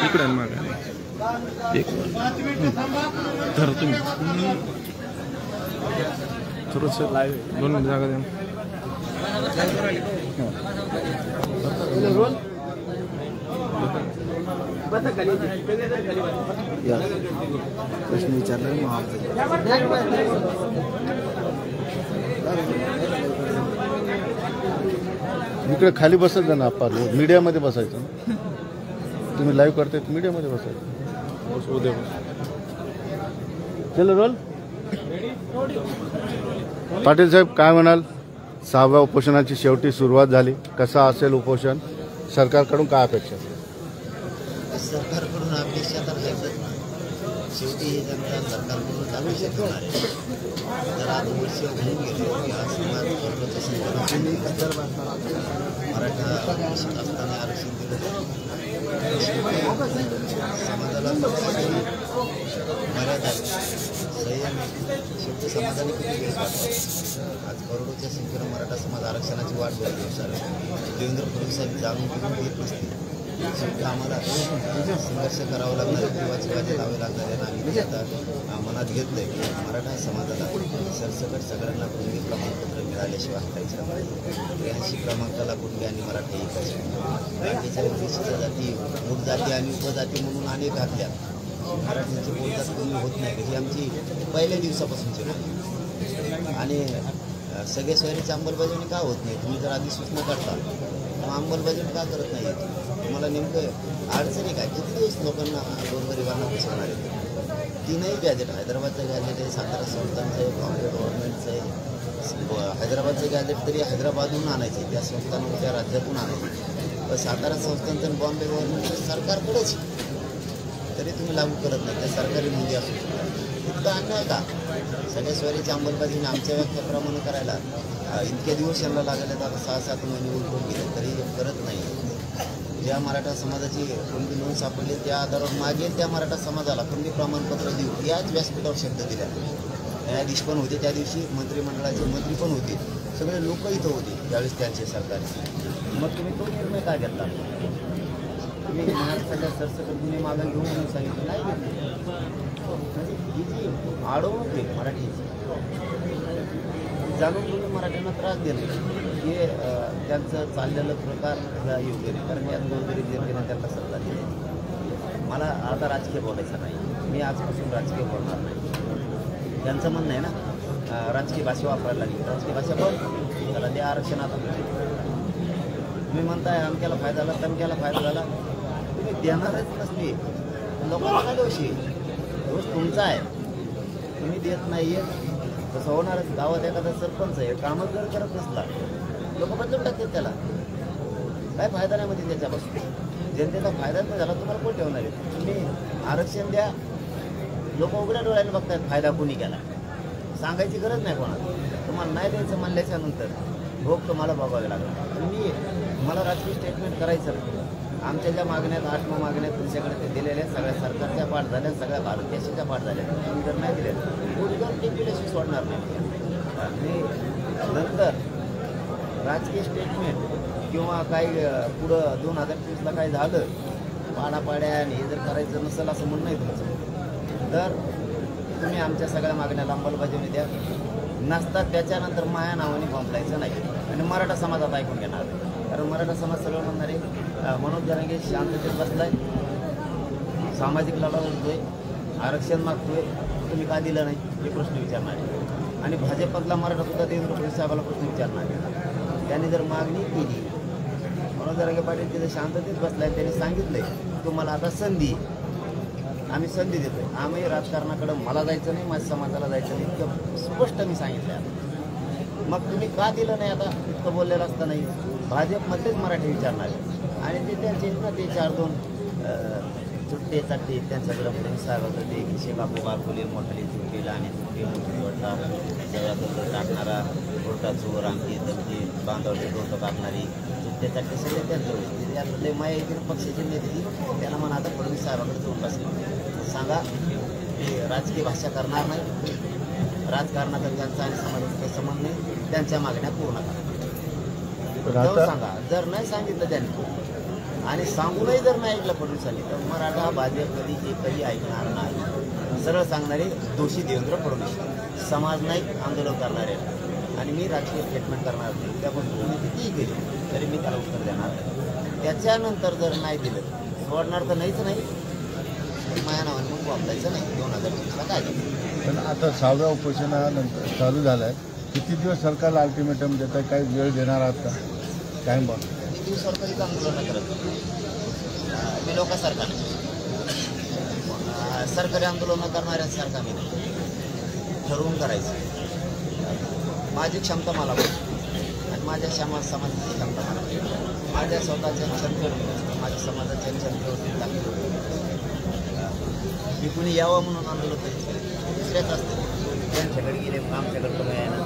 इकडे मागा एक धर तुम्ही थोडंसं लाईव्ह 2 मिनिट जागा द्या प्रश्न विचारला इकडे खाली बसत जा ना आपण मीडियामध्ये बसायचं तुम्ही लाईव्ह करताय मीडियामध्ये बसायचं उद्या चलो रोल पाटील साहेब काय म्हणाल 6व्या उपोषणाची शेवटी सुरुवात झाली कसा असेल उपोषण सरकारकडून काय अपेक्षा सरकारकडून अपेक्षा तर आहेच ना शेवटी हे जनता सरकारकडून अपेक्षा करणार आहे जर आज वर्ष होऊन गेले की आज समाज मराठा असताना आरक्षण दिलं समाजाला मर्यादा संयम शेवटी समाजाने किती वेळ आज करोडोच्या संख्येनं मराठा समाज आरक्षणाची वाट बघते देवेंद्र फडणवीस साहेब जाणून घेऊन घेत नसते शेवटी आम्हाला संघर्ष करावा लागणार जीवाची वाजे लावे लागणार आहे आम्ही आता मनात घेतलंय की मराठा समाजाला सरसकट सगळ्यांना कुणबी प्रमाणपत्र मिळाल्याशिवाय हटायचं 83 क्रमांकाला कुणबी आणि मराठा एकच बाकीच्या विशिष्ट जाती मूळ जाती आणि उपजाती म्हणून अनेक घातल्या मराठ्यांची बोलजात कमी होत नाही ही आमची पहिल्या दिवसापासूनची नाही आणि सगळ्या शहरीची अंमलबजावणी का होत नाही तुम्ही जर अधिसूचना काढता मग अंमलबजावणी का करत नाही तुम्हाला नेमकं अडचणी काय किती दिवस लोकांना गोरगरिबांना फसवणार आहे 3ही गॅजेट हैदराबादचं गॅजेट आहे सातारा संस्थांचं आहे बॉम्बे गव्हर्नमेंटचं आहे हैदराबादचं गॅजेट तरी हैदराबादहून आणायचं आहे त्या संस्थांना त्या राज्यातून आणायचं पण सातारा संस्थांचं आणि बॉम्बे गव्हर्नमेंटचं सरकारकडेच तरी तुम्ही लागू करत नाही त्या सरकारी नोंदी असू इतकं अन्याय का सगळ्या स्वारीची अंमलबजावणी आमच्या व्याख्याप्रमाणे करायला इतके दिवस यांना लागले तर 6-7 महिने उलटून गेले तरी करत नाही ज्या मराठा समाजाची कुणबी नोंद सापडली त्या आधारावर मागेल त्या मराठा समाजाला कुणबी प्रमाणपत्र देऊ याच व्यासपीठावर शब्द दिला न्यायाधीश पण होते त्या दिवशी मंत्रिमंडळाचे मंत्री पण होते सगळे लोक इथं होते त्यावेळेस त्यांचे सरकारचे मग तुम्ही तो निर्णय काय घेतला तुम्ही महाराष्ट्राच्या सरसकट गुन्हे मागे घेऊन म्हणून सांगितलं नाही घेतले म्हणजे ही जी आडवणूक आहे मराठीची जाणून तुम्ही मराठ्यांना त्रास देणे हे त्यांचं चाललेलं प्रकार योग्य नाही कारण यात गोरगरीब जनतेने त्यांना सत्ता दिली मला आता राजकीय बोलायचं नाही मी आजपासून राजकीय बोलणार नाही त्यांचं म्हणणं आहे ना राजकीय भाषा वापरायला लागली राजकीय भाषा पण त्याला त्या आरक्षणात तुम्ही म्हणताय अमक्याला फायदा झाला तमक्याला फायदा झाला तुम्ही देणारच नसते लोकांना काय दोषी दोष तुमचा आहे तुम्ही देत नाही आहे तसं होणारच गावात एखादा सरपंच आहे कामच जर करत नसला लोक बदलून टाकतात त्याला काय फायदा नाही म्हणजे त्याच्यापासून जनतेचा फायदाच नाही झाला तुम्हाला कोण ठेवणार आहे तुम्ही आरक्षण द्या लोक उघड्या डोळ्याने बघतायत फायदा कोणी केला सांगायची गरज नाही कोणाला तुम्हाला नाही द्यायचं म्हणल्याच्या नंतर भोग तुम्हाला बघावे लागला मला राजकीय स्टेटमेंट करायचं आमच्या ज्या मागण्यात 8 मागण्या तुमच्याकडे ते दिलेल्या सगळ्या सरकारच्या पाठ झाल्या सगळ्या भारत देशाच्या पाठ झाल्या तुम्ही जर नाही दिल्या उद्योग टेम्पलेशी सोडणार नाही आणि नंतर राजकीय स्टेटमेंट किंवा काही पुढं 2023ला काही झालं पाडापाड्या आणि हे जर करायचं नसेल असं म्हणणं आहे तुमचं तर तुम्ही आमच्या सगळ्या मागण्याला अंमलबजावणी द्या नसतात त्याच्यानंतर माया नावाने बोंबलायचं नाही आणि मराठा समाजात ऐकून घेणार कारण मराठा समाज सगळं म्हणणार आहे मनोज जरांगे शांततेत बसलाय सामाजिक लढा लढतोय आरक्षण मागतोय तुम्ही का दिलं नाही हे प्रश्न विचारणार आहे आणि भाजपमधला मराठा सुद्धा देवेंद्र फडणवीस साहेबाला प्रश्न विचारणार आहे त्यांनी जर मागणी केली मनोज जरांगे पाटील तिथे शांततेत बसलाय त्यांनी सांगितलंय तुम्हाला आता संधी आम्ही संधी देतोय आम्ही राजकारणाकडं मला जायचं नाही माझ्या समाजाला जायचं नाही इतकं स्पष्ट मी सांगितलं मग तुम्ही का दिलं नाही आता इतकं बोललेलं असतं नाही भाजपमधलेच मराठी विचारणार आणि ते त्यांचे ना ते 4-2 चुट्टे चाट्टे त्यांच्याकडं फडणवीस साहेब होतं ते खिशे बापू बारकुले मोठाली चुट्टी लहानी चुट्टी मोठी वडता सगळ्यात टाकणारा गोटा चोर आमची दमची बांधवडी डोकं कापणारी चुट्टे चाट्टे सगळे त्यांचं यातले माया पक्षाचे नेते त्याला म्हणा आता फडणवीस साहेबाकडे जाऊन बसले सांगा ते राजकीय भाषा करणार नाही. राजकारणाचा त्यांचा आणि समाजाचा काही संबंध नाही. त्यांच्या मागण्या पूर्ण करा. जाऊन सांगा. जर नाही सांगितलं त्यांनी आणि सांगूनही जर नाही ऐकलं फडणवीसांनी तर मराठा भाजप कधी एकही ऐकणार नाही. सरळ सांगणारे दोषी देवेंद्र फडणवीस, समाज नाही आंदोलन करणारे आणि मी राजकीय स्टेटमेंट करणार नाही. त्यापासून तुम्ही कितीही केली तरी मी त्याला उत्तर देणार नाही. त्याच्यानंतर जर नाही दिलं सोडणार तर नाहीच नाही. माझ्या नावाने मग वापरायचं नाही. 2024ला काय झालं. पण आता 6व्या उपोषणानंतर चालू झालं आहे. किती दिवस सरकारला अल्टिमेटम देत आहे? काही वेळ देणार आहात का? टाईम बॉ किती दिवसावर तरी आंदोलन करत मी लोकांसारखा नाही. सरकारी आंदोलन करणाऱ्यांसारखा मी नाही. ठरवून करायचं. माझी क्षमता मला पाहिजे आणि माझ्या समाजाची क्षमता मला पाहिजे. माझ्या स्वतःच्या क्षमतेवर माझ्या समाजाच्या क्षमतेवरती टाकली. मी कुणी यावं म्हणून आंदोलन पाहिजे दुसऱ्याच असतं. त्यांच्याकडे गेले आमच्याकडे कमी आहे ना,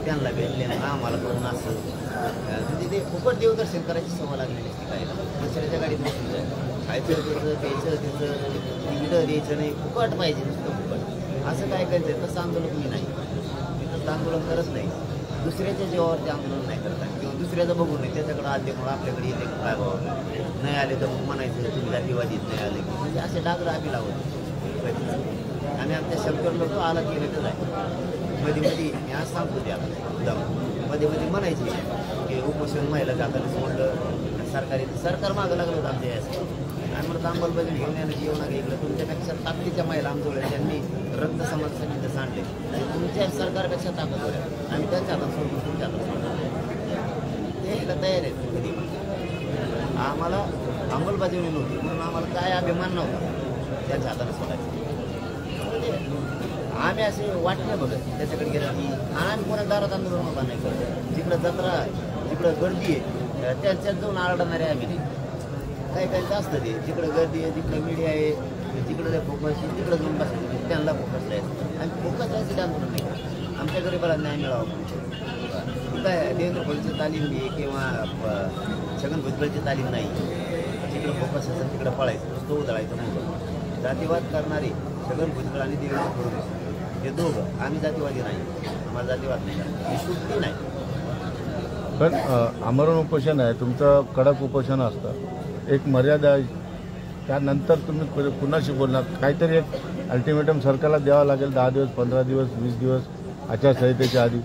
त्यांना भेटले ना आम्हाला करून असं म्हणजे ते फुकट देवदर्शन करायची सवय लागलेली असते. काय दुसऱ्याच्या गाडीत बसून जाईल खायचं त्याचं द्यायचं तिथं तिकीटं द्यायचं नाही. फुकट पाहिजे नुसतं फुकट. असं काय करायचं. तसं आंदोलन मी नाही. मी तसं आंदोलन करत नाही. दुसऱ्याच्या जीवावरती आंदोलन नाही करतात किंवा दुसऱ्याचं बघून नाही. त्याच्याकडे आले मग आपल्याकडे येते काय बाबा नाही आले तर मग म्हणायचं तुम्ही जातीवादीत नाही आले की म्हणजे असे डाग आम्ही लावत आणि आमच्या शंकर लोक आला केलेलंच आहे. मध्ये मी आज सांगतो ते आपण मध्ये म्हणायचे की उपोषण महिला जाताना म्हटलं सरकार मागं लागलं होतं आमच्या यासाठी आणि म्हणत अंमलबजावणी घेऊन येणं जेवण इकडं तुमच्यापेक्षा ताकदीच्या महिला आमच्याकडे त्यांनी रक्त समाजासाठी तिथं सांडले. तुमच्या सरकारपेक्षा ताकद होत्या आम्ही त्यांच्या हातात सोडून तुमच्या हातात सोडलं. ते यायला तयार आहेत. कधी आम्हाला अंमलबजावणी नव्हती म्हणून आम्हाला काय अभिमान नव्हता त्यांच्या हाताने सोडायचं. आम्ही असे वाटणे बघत त्याच्याकडे गेलं की आम्ही कोणा दारात आंदोलन उभा नाही करत. जिकडं जत्रा जिकडं गर्दी आहे त्यांच्यात जाऊन आरडणारे आम्ही नाही. काही काहीचं असतं ते जिकडं गर्दी आहे जिकडं मीडिया आहे जिकडं फोकस आहे तिकडं जाऊन बसायचं त्यांना फोकस राहायचं. आम्ही फोकस राहायचं आंदोलन नाही करत. आमच्या गरीबाला न्याय मिळावा म्हणून काय देवेंद्र फडणवीसची तालीम घे किंवा छगन भुजबळची तालीम नाही. जिकडं फोकस असेल तिकडं पळायचं नुसतं उधळायचं मोबाईल. जातीवाद करणारे छगन भुजबळ आणि देवेंद्र फडणवीस हे दोघं. आम्ही जातीवादी नाही. आम्हाला जातीवाद नाही ही सुट्टी नाही. पण आमरण उपोषण आहे तुमचं, कडक उपोषण असतं. एक मर्यादा आहे. त्यानंतर तुम्ही कुणाशी बोलणार? काहीतरी एक अल्टिमेटम सरकारला द्यावं लागेल. 10 दिवस 15 दिवस 20 दिवस आचारसंहितेच्या आधी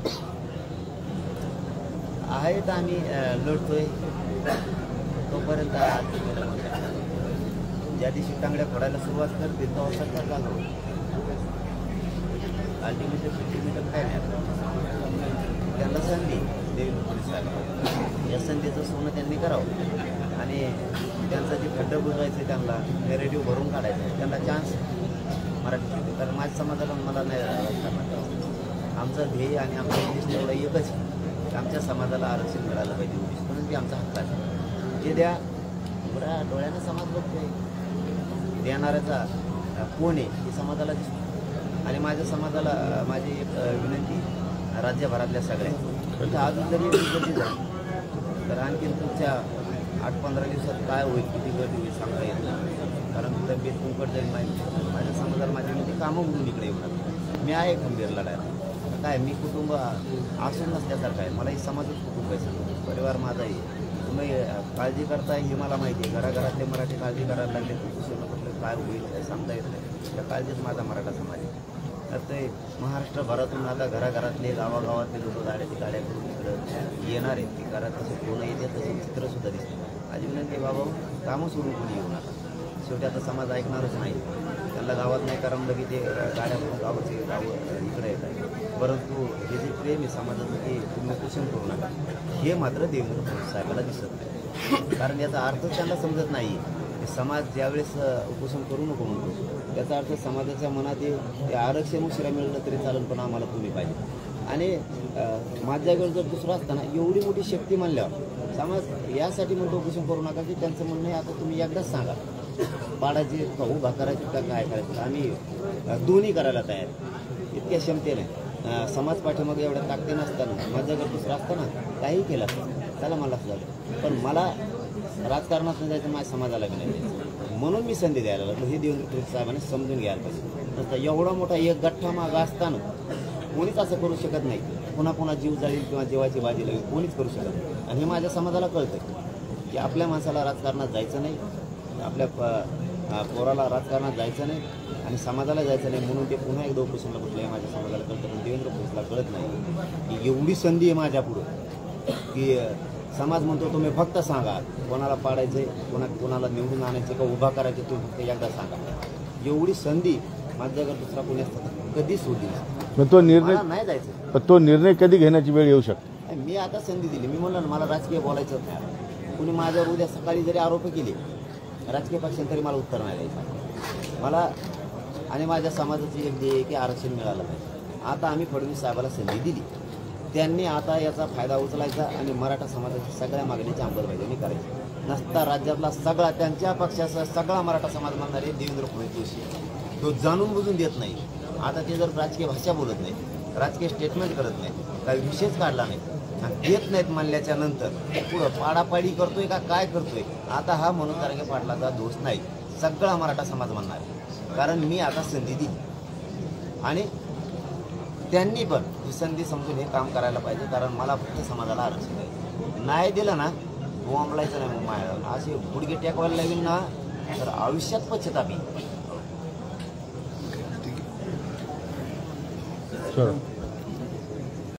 आहेत. आम्ही लढतोय तोपर्यंत. ज्या दिवशी तांगड्या फोडायला सुरुवात करते तेव्हा सरकार चालू अल्टिमेटम काय नाही. त्यांना संधी देवेंद्र फडणवीस साहेब या संधीचं सोनं त्यांनी करावं आणि त्यांचं जे खड्डं बुजवायचं त्यांना नेरेटिव्ह भरून काढायचं त्यांना चान्स मराठी. कारण माझ्या समाजाला मला नाही राजकारणात आमचं ध्येय आणि आमचं उद्दिष्ट एवढं एकच की आमच्या समाजाला आरक्षण मिळालं पाहिजे. उद्दिष्ट म्हणून ते आमचा हक्क आहे. जे द्या बरं डोळ्यानं समाज बघतोय. देणाऱ्याचा कोण आहे हे समाजाला दिसतो. आणि माझ्या समाजाला माझी एक विनंती राज्यभरातल्या सगळ्या अजून जरी गर्दी झाली तर आणखीन पुढच्या 8-15 दिवसात काय होईल किती गर्दी होईल सांगता येत नाही. कारण तब्येत कुंकट जाईल माहिती. माझ्या समाजाला माझी विनंती कामं म्हणून इकडे येऊन मी आहे खंबीर लढायला. काय मी कुटुंब असून नसल्यासारखं आहे. मलाही समाजच कुटुंब आहे. परिवार माझाही. तुम्ही काळजी करताय हे मला माहिती आहे. घराघरातले मराठी काळजी करायला लागले कुठलं काय होईल काय सांगता येत नाही. त्या काळजीत माझा मराठा समाज आहे. तर ते महाराष्ट्रभरातून आता घराघरातले गावागावातले लोक गाड्याची गाड्या करून इकडं येणार आहेत. ती घरात तसे कोण येते तसे चित्रसुद्धा दिसते. माझी विनंती बाबा कामं सोडून कोणी येऊ नका. शेवटी आता समाज ऐकणारच नाही. त्यांना गावात नाही करमलं की ते गाड्या गावाचे गावं इकडे येत आहे. परंतु हे जे प्रेम आहे समाजाचं ते तुम्ही उपोषण करू नका हे मात्र देवेंद्र फडणवीस साहेबाला दिसत नाही. कारण याचा अर्थ त्यांना समजत नाही. समाज ज्यावेळेस उपोषण करू नको म्हणतो त्याचा अर्थ समाजाच्या मनात ते आरक्षण उशिरा मिळलं तरी चालेल पण आम्हाला तुम्ही पाहिजे. आणि माझ्या जागेवर जर दुसरं असताना एवढी मोठी शक्ती मानल्यावर समाज यासाठी म्हणतो उपोषण करू नका की त्यांचं म्हणणं आहे आता तुम्ही एकदाच सांगा पाडायचे का उभा करायचे का काय करायचं. आम्ही दोन्ही करायला तयार इतक्या क्षमतेने समाज पाठीमागे एवढ्या ताकदीनं असताना माझ्या जागेवर दुसरं असताना काही केलं असतं त्याला मला लक्ष झालं. पण मला राजकारणात नाही जायचं, माझ्या समाजाला बी नाही द्यायचं, म्हणून मी संधी द्यायला लागलो. हे देवेंद्र फडणवीस साहेबांनी समजून घ्यायला पाहिजे. नसता एवढा मोठा एक गठ्ठा मागं असताना कोणीच असं करू शकत नाही. पुन्हा पुन्हा जीव जाईल किंवा जीवाची बाजी लागेल, कोणीच करू शकत नाही. आणि हे माझ्या समाजाला कळतं की आपल्या माणसाला राजकारणात जायचं नाही, आपल्या पोराला राजकारणात जायचं नाही आणि समाजाला जायचं नाही, म्हणून ते पुन्हा एकदा उपोषणाला बसले. माझ्या समाजाला कळतं, पण देवेंद्र फडणवीसला कळत नाही की एवढी संधी आहे माझ्यापुढं की समाज म्हणतो तुम्ही फक्त सांगा कोणाला पाडायचं आहे, कोणाला निवडून आणायचं का उभा करायचं, तुम्ही फक्त एकदा सांगा. एवढी संधी माझ्याकडे दुसरा कोणी असतात कधी सोडली पण तो निर्णय मला नाही जायचं. पण तो निर्णय कधी घेण्याची वेळ येऊ शकते. मी आता संधी दिली. मी म्हणलं ना मला राजकीय बोलायचं नाही. कुणी माझ्यावर उद्या सकाळी जरी आरोप केले राजकीय पक्षांनी तरी मला उत्तर नाही द्यायचं. मला आणि माझ्या समाजाची एक ध्येय की आरक्षण मिळालं पाहिजे. आता आम्ही फडणवीस साहेबाला संधी दिली, त्यांनी आता याचा फायदा उचलायचा आणि मराठा समाजाच्या सगळ्या मागणीची अंमलबजावणी करायची. नसता राज्यातला सगळा त्यांच्या पक्षाचा सगळा मराठा समाज म्हणणारे देवेंद्र फडणवीस जोशी तो जाणून बुजून देत नाही. आता ते जर राजकीय भाषा बोलत नाही, राजकीय स्टेटमेंट करत नाही, काही विषयच काढला नाही आणि देत नाहीत म्हणल्याच्या नंतर पुढं पाडापाडी करतोय का काय करतोय. आता हा म्हणून कारंगे पाटलाचा दोष नाही, सगळा मराठा समाज म्हणणार आहे. कारण मी आता संधी दिली आणि त्यांनी पण ही संधी समजून हे काम करायला पाहिजे. कारण मला फक्त समाजाला आरक्षण आहे. नाही दिलं ना बोंबलायचं नाही. मग माझ्या असे गुडघे टेकवायला लागेल ना तर आयुष्यात पश्चाताप येईल. चलो.